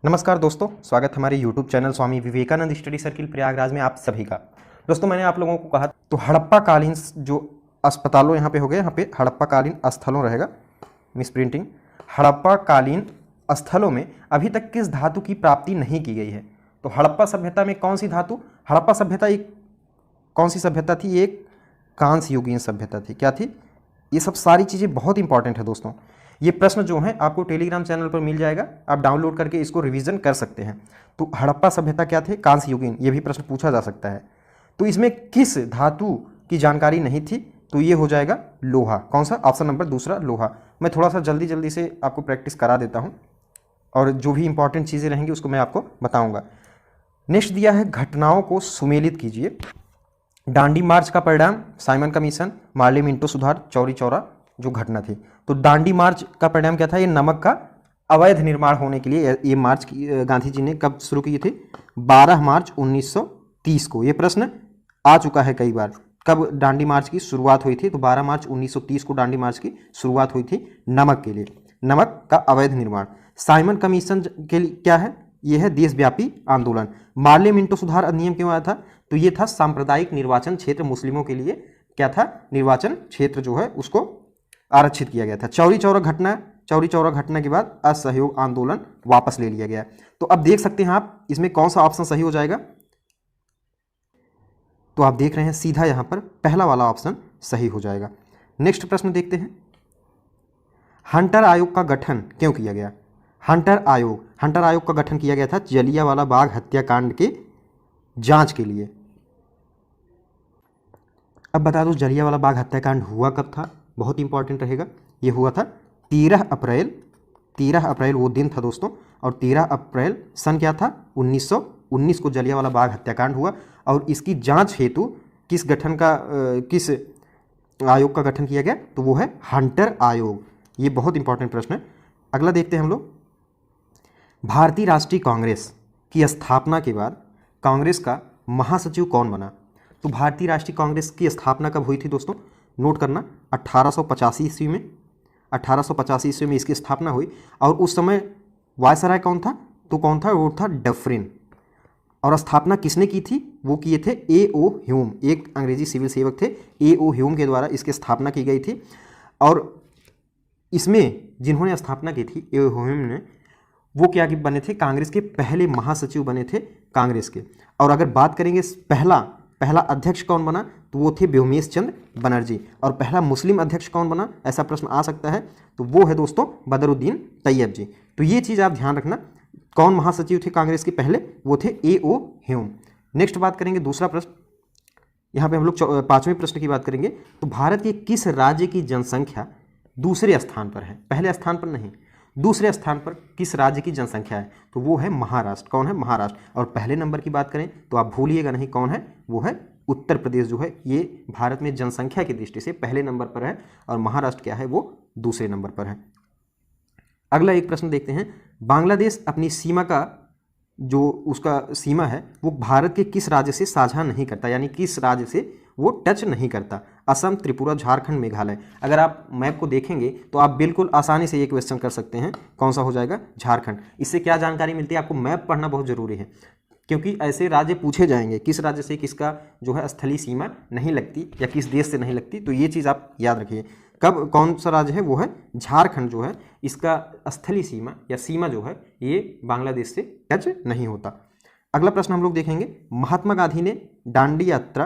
नमस्कार दोस्तों, स्वागत हमारे YouTube channel Swami Vivekananda study circle Prayagraj में आप सभी का। दोस्तों, मैंने आप लोगों को कहा तो हड़प्पा कालीन जो अस्पतालों यहाँ पे हो गए, यहाँ पे हड़प्पा कालीन स्थलों रहेगा, मिस प्रिंटिंग। हड़प्पा कालीन स्थलों में अभी तक किस धातु की प्राप्ति नहीं की गई है? तो हड़प्पा सभ्यता में कौन सी धातु? हड़प्पा सभ्यता एक कौन सी सभ्यता थी? एक कांस्य युगीन सभ्यता थी। क्या थी? ये सब सारी चीज़ें बहुत इंपॉर्टेंट है दोस्तों। ये प्रश्न जो है आपको टेलीग्राम चैनल पर मिल जाएगा, आप डाउनलोड करके इसको रिवीजन कर सकते हैं। तो हड़प्पा सभ्यता क्या थे? कांस्य युगीन। ये भी प्रश्न पूछा जा सकता है। तो इसमें किस धातु की जानकारी नहीं थी? तो ये हो जाएगा लोहा। कौन सा? ऑप्शन नंबर दूसरा, लोहा। मैं थोड़ा सा जल्दी जल्दी से आपको प्रैक्टिस करा देता हूँ और जो भी इंपॉर्टेंट चीज़ें रहेंगी उसको मैं आपको बताऊँगा। नेक्स्ट दिया है, घटनाओं को सुमेलित कीजिए। डांडी मार्च का परिणाम, साइमन कमीशन, मार्ले मिंटो सुधार, चौरी चौरा जो घटना थी। तो डांडी मार्च का परिणाम क्या था? ये नमक का अवैध निर्माण होने के लिए ये मार्च गांधी जी ने कब शुरू किए थे? 12 मार्च 1930 को। ये प्रश्न आ चुका है कई बार। कब डांडी मार्च की शुरुआत हुई थी? तो 12 मार्च 1930 को डांडी मार्च की शुरुआत हुई थी नमक के लिए, नमक का अवैध निर्माण। साइमन कमीशन के लिए क्या है? यह है देशव्यापी आंदोलन। मार्ले मिंटो सुधार अधिनियम क्यों आया था? तो ये था सांप्रदायिक निर्वाचन क्षेत्र मुस्लिमों के लिए क्या था? निर्वाचन क्षेत्र जो है उसको आरक्षित किया गया था। चौरी चौरा घटना, चौरी चौरा घटना के बाद असहयोग आंदोलन वापस ले लिया गया। तो अब देख सकते हैं आप इसमें कौन सा ऑप्शन सही हो जाएगा। तो आप देख रहे हैं सीधा यहां पर पहला वाला ऑप्शन सही हो जाएगा। नेक्स्ट प्रश्न देखते हैं, हंटर आयोग का गठन क्यों किया गया? हंटर आयोग का गठन किया गया था जलियांवाला बाग हत्याकांड के जांच के लिए। अब बता दो जलियांवाला बाग हत्याकांड हुआ कब था? बहुत इंपॉर्टेंट रहेगा। ये हुआ था 13 अप्रैल वो दिन था दोस्तों। और 13 अप्रैल सन क्या था? 1919 को जलियांवाला बाग हत्याकांड हुआ। और इसकी जांच हेतु किस आयोग का गठन किया गया? तो वो है हंटर आयोग। ये बहुत इंपॉर्टेंट प्रश्न है। अगला देखते हैं हम लोग, भारतीय राष्ट्रीय कांग्रेस की स्थापना के बाद कांग्रेस का महासचिव कौन बना? तो भारतीय राष्ट्रीय कांग्रेस की स्थापना कब हुई थी दोस्तों? नोट करना, 1885 ईस्वी में। 1885 ईस्वी में इसकी स्थापना हुई। और उस समय वायसराय कौन था? तो कौन था? वो था डफरिन। और स्थापना किसने की थी? वो किए थे A.O. ह्यूम, एक अंग्रेजी सिविल सेवक थे। A.O. ह्यूम के द्वारा इसकी स्थापना की गई थी। और इसमें जिन्होंने स्थापना की थी A.O. ह्यूम ने, वो क्या बने थे? कांग्रेस के पहले महासचिव बने थे कांग्रेस के। और अगर बात करेंगे पहला अध्यक्ष कौन बना? तो वो थे व्योमेश चंद्र बनर्जी। और पहला मुस्लिम अध्यक्ष कौन बना? ऐसा प्रश्न आ सकता है। तो वो है दोस्तों बदरुद्दीन तैयब जी। तो ये चीज़ आप ध्यान रखना, कौन महासचिव थे कांग्रेस के पहले? वो थे A.O. ह्यूम। नेक्स्ट बात करेंगे दूसरा प्रश्न। यहाँ पे हम लोग 5वें प्रश्न की बात करेंगे। तो भारत के किस राज्य की जनसंख्या दूसरे स्थान पर है? पहले स्थान पर नहीं, दूसरे स्थान पर किस राज्य की जनसंख्या है? तो वो है महाराष्ट्र। कौन है? महाराष्ट्र। और पहले नंबर की बात करें तो आप भूलिएगा नहीं, कौन है? वो है उत्तर प्रदेश जो है, ये भारत में जनसंख्या की दृष्टि से पहले नंबर पर है। और महाराष्ट्र क्या है? वो दूसरे नंबर पर है। अगला एक प्रश्न देखते हैं, बांग्लादेश अपनी सीमा का जो उसका सीमा है वो भारत के किस राज्य से साझा नहीं करता? यानी किस राज्य से वो टच नहीं करता? असम, त्रिपुरा, झारखंड, मेघालय। अगर आप मैप को देखेंगे तो आप बिल्कुल आसानी से ये क्वेश्चन कर सकते हैं। कौन सा हो जाएगा? झारखंड। इससे क्या जानकारी मिलती है? आपको मैप पढ़ना बहुत जरूरी है, क्योंकि ऐसे राज्य पूछे जाएंगे किस राज्य से किसका जो है स्थलीय सीमा नहीं लगती या किस देश से नहीं लगती। तो ये चीज़ आप याद रखिए। कब कौन सा राज्य है? वो है झारखंड जो है, इसका स्थलीय सीमा या सीमा जो है ये बांग्लादेश से टच नहीं होता। अगला प्रश्न हम लोग देखेंगे, महात्मा गांधी ने दांडी यात्रा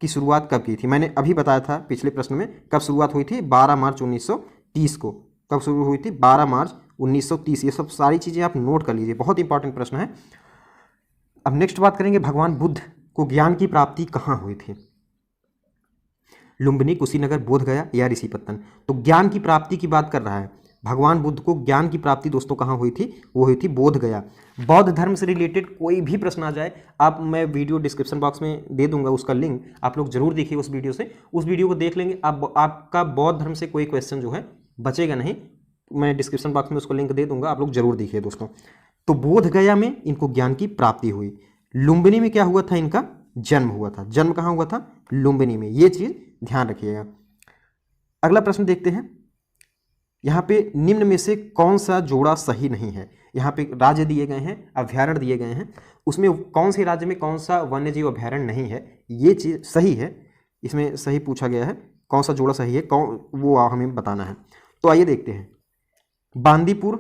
की शुरुआत कब की थी? मैंने अभी बताया था पिछले प्रश्न में, कब शुरुआत हुई थी? 12 मार्च 1930 को। कब शुरू हुई थी? 12 मार्च 1930। ये सब सारी चीज़ें आप नोट कर लीजिए, बहुत इंपॉर्टेंट प्रश्न है। अब नेक्स्ट बात करेंगे, भगवान बुद्ध को ज्ञान की प्राप्ति कहाँ हुई थी? लुम्बिनी, कुशीनगर, बोध गया या ऋषिपत्तन? तो ज्ञान की प्राप्ति की बात कर रहा है। भगवान बुद्ध को ज्ञान की प्राप्ति दोस्तों कहाँ हुई थी? वो हुई थी बोध गया। बौद्ध धर्म से रिलेटेड कोई भी प्रश्न आ जाए, मैं वीडियो डिस्क्रिप्शन बॉक्स में दे दूंगा उसका लिंक, आप लोग जरूर देखिए उस वीडियो को देख लेंगे आपका बौद्ध धर्म से कोई क्वेश्चन जो है बचेगा नहीं। मैं डिस्क्रिप्शन बॉक्स में उसको लिंक दे दूंगा, आप लोग जरूर देखिए दोस्तों। तो बोध गया में इनको ज्ञान की प्राप्ति हुई। लुम्बिनी में क्या हुआ था? इनका जन्म हुआ था। जन्म कहाँ हुआ था? लुम्बिनी में। ये चीज ध्यान रखिएगा। अगला प्रश्न देखते हैं, यहाँ पे निम्न में से कौन सा जोड़ा सही नहीं है। यहाँ पे राज्य दिए गए हैं, अभ्यारण्य दिए गए हैं, उसमें कौन से राज्य में कौन सा वन्यजीव अभ्यारण्य नहीं है, ये चीज़ सही है, इसमें सही पूछा गया है, कौन सा जोड़ा सही है, कौन वो हमें बताना है। तो आइए देखते हैं। बांदीपुर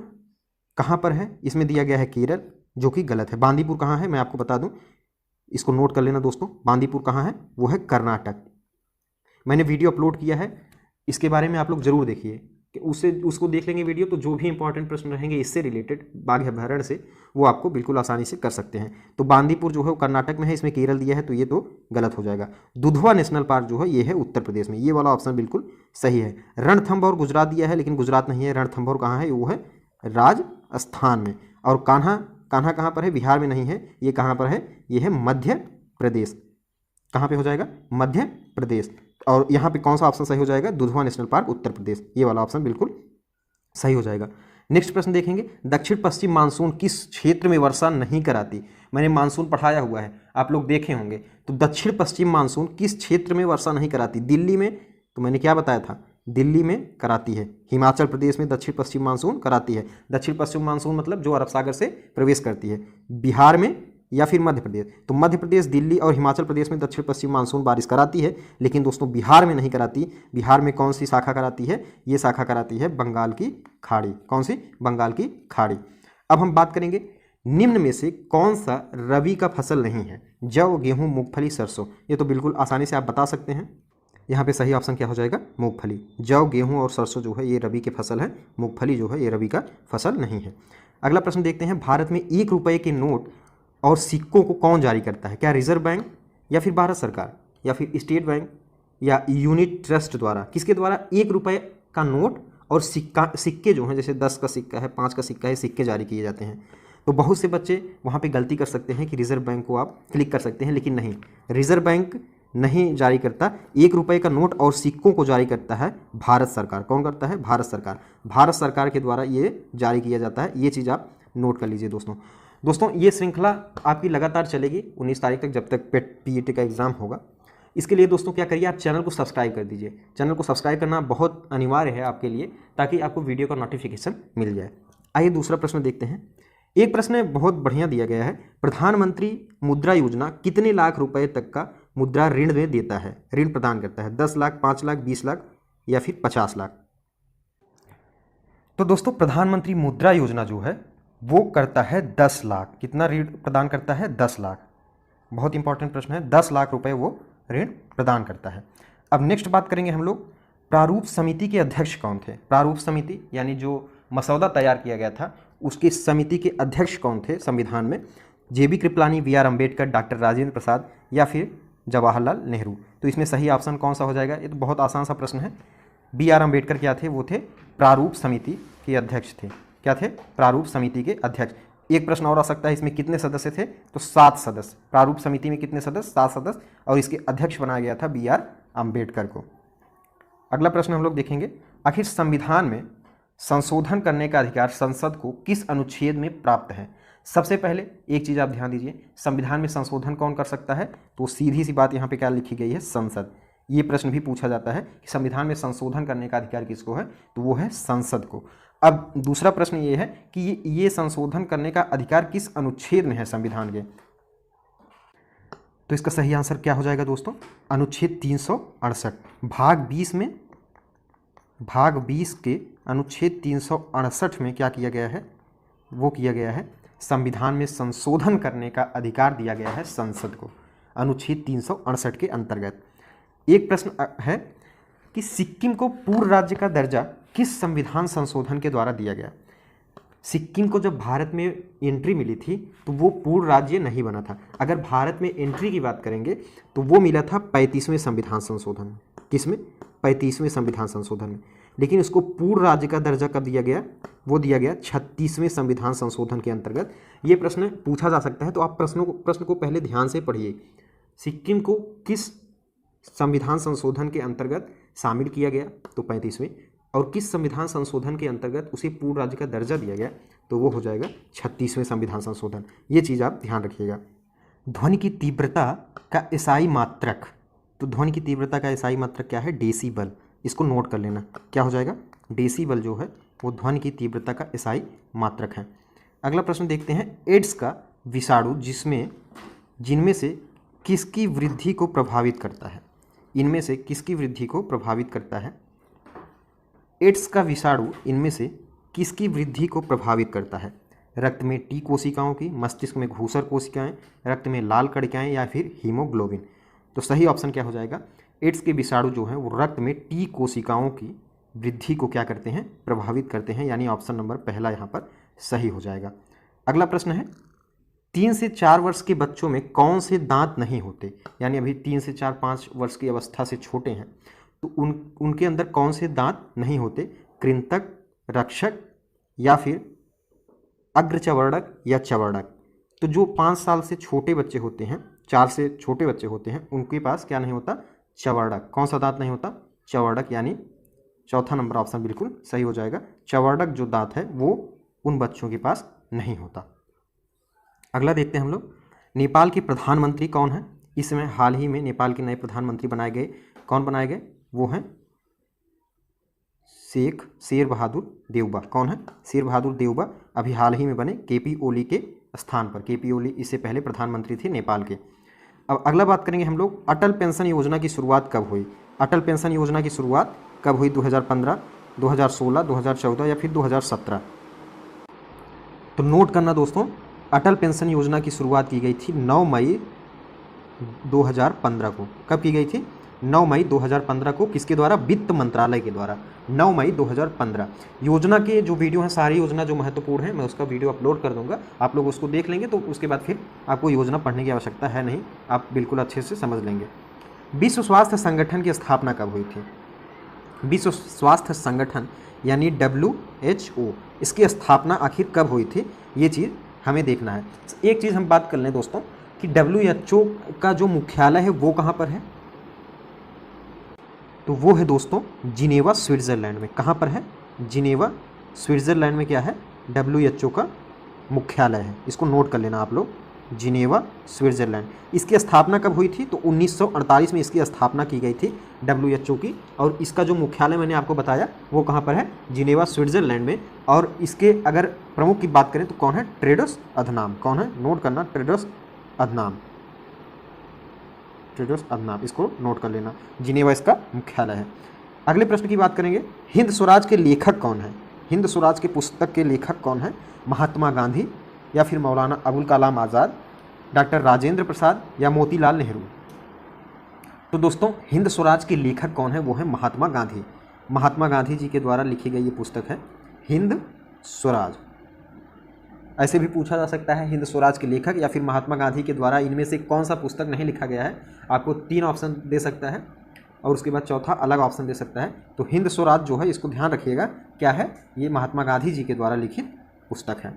कहाँ पर है, इसमें दिया गया है केरल, जो कि गलत है। बांदीपुर कहाँ है मैं आपको बता दूं, इसको नोट कर लेना दोस्तों। बांदीपुर कहाँ है, वो है कर्नाटक। मैंने वीडियो अपलोड किया है, इसके बारे में आप लोग जरूर देखिए कि उसको देख लेंगे वीडियो, तो जो भी इंपॉर्टेंट प्रश्न रहेंगे इससे रिलेटेड बाघ अभ्यारण्य से, वो आपको बिल्कुल आसानी से कर सकते हैं। तो बांदीपुर जो है वो कर्नाटक में है, इसमें केरल दिया है, तो ये तो गलत हो जाएगा। दुधवा नेशनल पार्क जो है ये है उत्तर प्रदेश में, ये वाला ऑप्शन बिल्कुल सही है। रणथंभौर गुजरात दिया है, लेकिन गुजरात नहीं है। रणथंभौर कहाँ है, वो है राजस्थान में। और कान्हा कहाँ पर है, बिहार में नहीं है। ये कहाँ पर है, ये है मध्य प्रदेश। कहाँ पे हो जाएगा, मध्य प्रदेश। और यहाँ पे कौन सा ऑप्शन सही हो जाएगा, दुधवा नेशनल पार्क उत्तर प्रदेश, ये वाला ऑप्शन बिल्कुल सही हो जाएगा। नेक्स्ट प्रश्न देखेंगे, दक्षिण पश्चिम मानसून किस क्षेत्र में वर्षा नहीं कराती। मैंने मानसून पढ़ाया हुआ है, आप लोग देखे होंगे। तो दक्षिण पश्चिम मानसून किस क्षेत्र में वर्षा नहीं कराती। दिल्ली में, तो मैंने क्या बताया था, दिल्ली में कराती है। हिमाचल प्रदेश में दक्षिण पश्चिम मानसून कराती है। दक्षिण पश्चिम मानसून मतलब जो अरब सागर से प्रवेश करती है। बिहार में या फिर मध्य प्रदेश, तो मध्य प्रदेश, दिल्ली और हिमाचल प्रदेश में दक्षिण पश्चिम मानसून बारिश कराती है, लेकिन दोस्तों बिहार में नहीं कराती। बिहार में कौन सी शाखा कराती है, ये शाखा कराती है बंगाल की खाड़ी। कौन सी, बंगाल की खाड़ी। अब हम बात करेंगे निम्न में से कौन सा रबी का फसल नहीं है। जौ, गेहूं, मूंगफली, सरसों, ये तो बिल्कुल आसानी से आप बता सकते हैं। यहाँ पे सही ऑप्शन क्या हो जाएगा, मूंगफली। जौ, गेहूं और सरसों जो है ये रबी के फसल है, मूंगफली जो है ये रबी का फसल नहीं है। अगला प्रश्न देखते हैं, भारत में 1 रुपये के नोट और सिक्कों को कौन जारी करता है। क्या रिजर्व बैंक, या फिर भारत सरकार, या फिर स्टेट बैंक, या यूनिट ट्रस्ट द्वारा। किसके द्वारा 1 रुपये का नोट और सिक्के जो हैं, जैसे 10 का सिक्का है, 5 का सिक्का है, सिक्के जारी किए जाते हैं। तो बहुत से बच्चे वहाँ पे गलती कर सकते हैं कि रिजर्व बैंक को आप क्लिक कर सकते हैं, लेकिन नहीं, रिजर्व बैंक नहीं जारी करता। 1 रुपये का नोट और सिक्कों को जारी करता है भारत सरकार। कौन करता है, भारत सरकार। भारत सरकार के द्वारा ये जारी किया जाता है, ये चीज़ आप नोट कर लीजिए दोस्तों। ये श्रृंखला आपकी लगातार चलेगी 19 तारीख तक, जब तक PET का एग्ज़ाम होगा। इसके लिए दोस्तों क्या करिए, आप चैनल को सब्सक्राइब कर दीजिए। चैनल को सब्सक्राइब करना बहुत अनिवार्य है आपके लिए, ताकि आपको वीडियो का नोटिफिकेशन मिल जाए। आइए दूसरा प्रश्न देखते हैं। एक प्रश्न बहुत बढ़िया दिया गया है, प्रधानमंत्री मुद्रा योजना कितने लाख रुपए तक का मुद्रा ऋण में देता है, ऋण प्रदान करता है। 10 लाख, 5 लाख, 20 लाख या फिर 50 लाख। तो दोस्तों प्रधानमंत्री मुद्रा योजना जो है वो करता है 10 लाख। कितना ऋण प्रदान करता है, 10 लाख। बहुत इंपॉर्टेंट प्रश्न है, 10 लाख रुपए वो ऋण प्रदान करता है। अब नेक्स्ट बात करेंगे हम लोग, प्रारूप समिति के अध्यक्ष कौन थे। प्रारूप समिति यानी जो मसौदा तैयार किया गया था, उसकी समिति के अध्यक्ष कौन थे संविधान में। JB Kripalani, BR Ambedkar, doctor Rajendra Prasad या फिर जवाहरलाल नेहरू। तो इसमें सही ऑप्शन कौन सा हो जाएगा, ये तो बहुत आसान सा प्रश्न है। BR अम्बेडकर क्या थे, वो थे प्रारूप समिति के अध्यक्ष थे। क्या थे, प्रारूप समिति के अध्यक्ष। एक प्रश्न और आ सकता है, इसमें कितने सदस्य थे, तो 7 सदस्य। प्रारूप समिति में कितने सदस्य, 7 सदस्य, और इसके अध्यक्ष बनाया गया था BR अम्बेडकर को। अगला प्रश्न हम लोग देखेंगे, आखिर संविधान में संशोधन करने का अधिकार संसद को किस अनुच्छेद में प्राप्त है। सबसे पहले एक चीज़ आप ध्यान दीजिए, संविधान में संशोधन कौन कर सकता है, तो सीधी सी बात यहाँ पे क्या लिखी गई है, संसद। ये प्रश्न भी पूछा जाता है कि संविधान में संशोधन करने का अधिकार किसको है, तो वो है संसद को। अब दूसरा प्रश्न ये है कि ये संशोधन करने का अधिकार किस अनुच्छेद में है संविधान के। तो इसका सही आंसर क्या हो जाएगा दोस्तों, अनुच्छेद 368 भाग 20 में, भाग 20 के अनुच्छेद 368 में क्या किया गया है, वो किया गया है संविधान में संशोधन करने का अधिकार दिया गया है संसद को, अनुच्छेद 368 के अंतर्गत। एक प्रश्न है कि सिक्किम को पूर्ण राज्य का दर्जा किस संविधान संशोधन के द्वारा दिया गया। सिक्किम को जब भारत में एंट्री मिली थी तो वो पूर्ण राज्य नहीं बना था। अगर भारत में एंट्री की बात करेंगे तो वो मिला था 35वें संविधान संशोधन में। किसमें, 35वें संविधान संशोधन में। लेकिन उसको पूर्ण राज्य का दर्जा कब दिया गया, वो दिया गया 36वें संविधान संशोधन के अंतर्गत। ये प्रश्न पूछा जा सकता है, तो आप प्रश्न को पहले ध्यान से पढ़िए। सिक्किम को किस संविधान संशोधन के अंतर्गत शामिल किया गया, तो 35वें, और किस संविधान संशोधन के अंतर्गत उसे पूर्ण राज्य का दर्जा दिया गया, तो वो हो जाएगा 36वें संविधान संशोधन। ये चीज़ आप ध्यान रखिएगा। ध्वनि की तीव्रता का एसआई मात्रक, तो ध्वनि की तीव्रता का एसआई मात्रक क्या है, डेसीबल। इसको नोट कर लेना, क्या हो जाएगा, डेसिबल जो है वो ध्वनि की तीव्रता का SI मात्रक है। अगला प्रश्न देखते हैं, एड्स का विषाणु जिनमें से किसकी वृद्धि को प्रभावित करता है? इनमें से किसकी वृद्धि को प्रभावित करता है? एड्स का विषाणु इनमें से किसकी वृद्धि को प्रभावित करता है? रक्त में टी कोशिकाओं की, मस्तिष्क में घूसर कोशिकाएं, रक्त में लाल कणिकाएं या फिर हीमोग्लोबिन? तो सही ऑप्शन क्या हो जाएगा? एड्स के विषाणु जो है वो रक्त में टी कोशिकाओं की वृद्धि को क्या करते हैं? प्रभावित करते हैं, यानी ऑप्शन नंबर पहला यहाँ पर सही हो जाएगा। अगला प्रश्न है, 3 से 4 वर्ष के बच्चों में कौन से दांत नहीं होते? यानी अभी 3 से 4-5 वर्ष की अवस्था से छोटे हैं तो उनके अंदर कौन से दांत नहीं होते? कृंतक, रक्षक या फिर अग्रचवर्णक या चवर्णक? तो जो 5 साल से छोटे बच्चे होते हैं, 4 से छोटे बच्चे होते हैं, उनके पास क्या नहीं होता? चवर्णक। कौन सा दांत नहीं होता? चवर्णक, यानी चौथा नंबर ऑप्शन बिल्कुल सही हो जाएगा। चवर्णक जो दांत है वो उन बच्चों के पास नहीं होता। अगला देखते हैं हम लोग, नेपाल के प्रधानमंत्री कौन है? इस समय हाल ही में नेपाल के नए प्रधानमंत्री बनाए गए। कौन बनाए गए? वो हैं शेख शेर बहादुर देउबा। कौन है? शेर बहादुर देउबा अभी हाल ही में बने KP ओली के स्थान पर। KP ओली इससे पहले प्रधानमंत्री थे नेपाल के। अब अगला बात करेंगे हम लोग, अटल पेंशन योजना की शुरुआत कब हुई? अटल पेंशन योजना की शुरुआत कब हुई? 2015, 2016, 2014 या फिर 2017? तो नोट करना दोस्तों, अटल पेंशन योजना की शुरुआत की गई थी 9 मई 2015 को। कब की गई थी? 9 मई 2015 को। किसके द्वारा? वित्त मंत्रालय के द्वारा। 9 मई 2015। योजना के जो वीडियो हैं, सारी योजना जो महत्वपूर्ण है, मैं उसका वीडियो अपलोड कर दूंगा, आप लोग उसको देख लेंगे तो उसके बाद फिर आपको योजना पढ़ने की आवश्यकता है नहीं, आप बिल्कुल अच्छे से समझ लेंगे। विश्व स्वास्थ्य संगठन की स्थापना कब हुई थी? विश्व स्वास्थ्य संगठन यानी WHO, इसकी स्थापना आखिर कब हुई थी? ये चीज़ हमें देखना है। एक चीज़ हम बात कर लें दोस्तों कि WHO का जो मुख्यालय है वो कहाँ पर है? तो वो है दोस्तों जिनेवा, स्विट्ज़रलैंड में। कहाँ पर है? जिनेवा, स्विट्ज़रलैंड में क्या है? WHO का मुख्यालय है। इसको नोट कर लेना आप लोग, जिनेवा, स्विट्ज़रलैंड। इसकी स्थापना कब हुई थी? तो 1948 में इसकी स्थापना की गई थी WHO की। और इसका जो मुख्यालय मैंने आपको बताया वो कहाँ पर है? जिनेवा, स्विट्ज़रलैंड में। और इसके अगर प्रमुख की बात करें तो कौन है? Tedros Adhanom. कौन है? नोट करना, टेड्रोस अधनाम। टेड्रोस अधनाम, इसको नोट कर लेना, जिनेवा इसका मुख्यालय है। अगले प्रश्न की बात करेंगे, हिंद स्वराज के लेखक कौन है? हिंद स्वराज के पुस्तक के लेखक कौन है? महात्मा गांधी या फिर मौलाना अबुल कलाम आज़ाद, डॉक्टर राजेंद्र प्रसाद या मोतीलाल नेहरू? तो दोस्तों हिंद स्वराज के लेखक कौन है? वो है महात्मा गांधी। महात्मा गांधी जी के द्वारा लिखी गई ये पुस्तक है हिंद स्वराज। ऐसे भी पूछा जा सकता है हिंद स्वराज के लेखक या फिर महात्मा गांधी के द्वारा इनमें से कौन सा पुस्तक नहीं लिखा गया है? आपको 3 ऑप्शन दे सकता है और उसके बाद चौथा अलग ऑप्शन दे सकता है। तो हिंद स्वराज जो है, इसको ध्यान रखिएगा, क्या है? ये महात्मा गांधी जी के द्वारा लिखित पुस्तक है।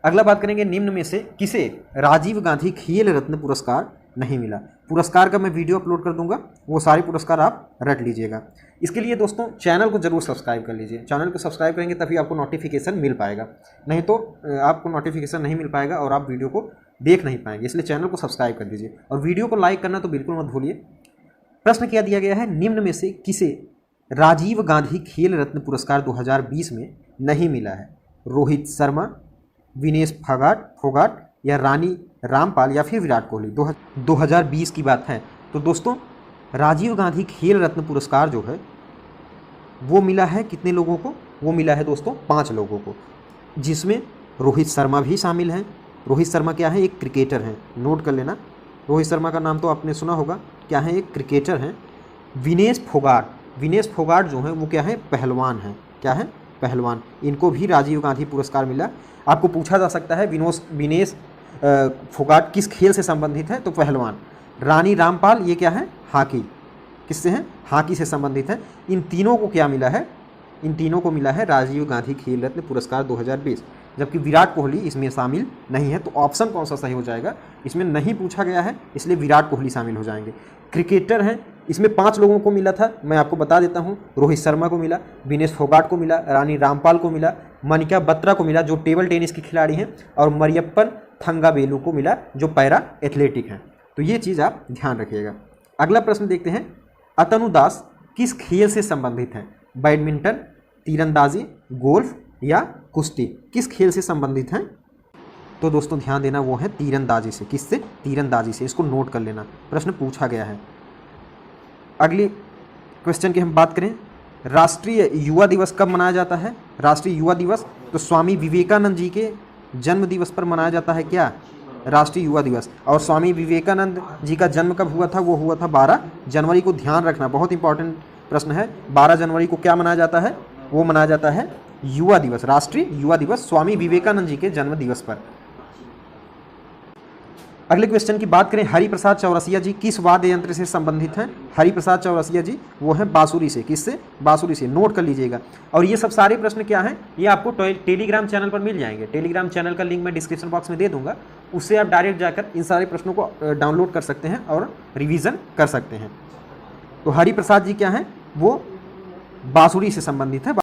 अगला बात करेंगे, निम्न में से किसे राजीव गांधी खेल रत्न पुरस्कार नहीं मिला? पुरस्कार का मैं वीडियो अपलोड कर दूंगा, वो सारे पुरस्कार आप रट लीजिएगा। इसके लिए दोस्तों चैनल को जरूर सब्सक्राइब कर लीजिए। चैनल को सब्सक्राइब करेंगे तभी आपको नोटिफिकेशन मिल पाएगा, नहीं तो आपको नोटिफिकेशन नहीं मिल पाएगा और आप वीडियो को देख नहीं पाएंगे। इसलिए चैनल को सब्सक्राइब कर दीजिए और वीडियो को लाइक करना तो बिल्कुल मत भूलिए। प्रश्न क्या दिया गया है, निम्न में से किसे राजीव गांधी खेल रत्न पुरस्कार 2020 में नहीं मिला है? रोहित शर्मा, विनेश फोगाट या रानी रामपाल या फिर विराट कोहली? 2020 की बात है। तो दोस्तों राजीव गांधी खेल रत्न पुरस्कार जो है वो मिला है कितने लोगों को? वो मिला है दोस्तों 5 लोगों को, जिसमें रोहित शर्मा भी शामिल हैं। रोहित शर्मा क्या है? एक क्रिकेटर हैं, नोट कर लेना। रोहित शर्मा का नाम तो आपने सुना होगा, क्या है? एक क्रिकेटर हैं। विनेश फोगाट जो हैं वो क्या है? पहलवान हैं। क्या है? पहलवान। इनको भी राजीव गांधी पुरस्कार मिला। आपको पूछा जा सकता है विनेश फोगाट किस खेल से संबंधित है? तो पहलवान। रानी रामपाल ये क्या है? हॉकी। किससे हैं? हॉकी से संबंधित है। इन तीनों को क्या मिला है? इन तीनों को मिला है राजीव गांधी खेल रत्न पुरस्कार 2020, जबकि विराट कोहली इसमें शामिल नहीं है। तो ऑप्शन कौन सा सही हो जाएगा? इसमें नहीं पूछा गया है, इसलिए विराट कोहली शामिल हो जाएंगे। क्रिकेटर हैं, इसमें 5 लोगों को मिला था, मैं आपको बता देता हूँ। रोहित शर्मा को मिला, विनेश फोगाट को मिला, रानी रामपाल को मिला, मनिका बत्रा को मिला जो टेबल टेनिस की खिलाड़ी हैं, और मरियप्पन थंगावेलु को मिला जो पैरा एथलेटिक हैं। तो ये चीज़ आप ध्यान रखिएगा। अगला प्रश्न देखते हैं, अतनु दास किस खेल से संबंधित हैं? बैडमिंटन, तीरंदाजी, गोल्फ या कुश्ती, किस खेल से संबंधित हैं? तो दोस्तों ध्यान देना, वो है तीरंदाजी से। किससे? तीरंदाजी से। इसको नोट कर लेना, प्रश्न पूछा गया है। अगली क्वेश्चन की हम बात करें, राष्ट्रीय युवा दिवस कब मनाया जाता है? राष्ट्रीय युवा दिवस तो स्वामी विवेकानंद जी के जन्म दिवस पर मनाया जाता है क्या? राष्ट्रीय युवा दिवस। और स्वामी विवेकानंद जी का जन्म कब हुआ था? वो हुआ था 12 जनवरी को। ध्यान रखना, बहुत इंपॉर्टेंट प्रश्न है। 12 जनवरी को क्या मनाया जाता है? वो मनाया जाता है युवा दिवस, राष्ट्रीय युवा दिवस, स्वामी विवेकानंद जी के जन्म दिवस पर। अगले क्वेश्चन की बात करें, हरिप्रसाद चौरसिया जी किस वाद्य यंत्र से संबंधित हैं? हरिप्रसाद चौरसिया जी वो हैं बांसुरी से। किससे? बांसुरी से। नोट कर लीजिएगा। और ये सब सारे प्रश्न क्या हैं, ये आपको टेलीग्राम चैनल पर मिल जाएंगे। टेलीग्राम चैनल का लिंक मैं डिस्क्रिप्शन बॉक्स में दे दूंगा, उससे आप डायरेक्ट जाकर इन सारे प्रश्नों को डाउनलोड कर सकते हैं और रिविज़न कर सकते हैं। तो हरिप्रसाद जी क्या हैं? वो बांसुरी से संबंधित है।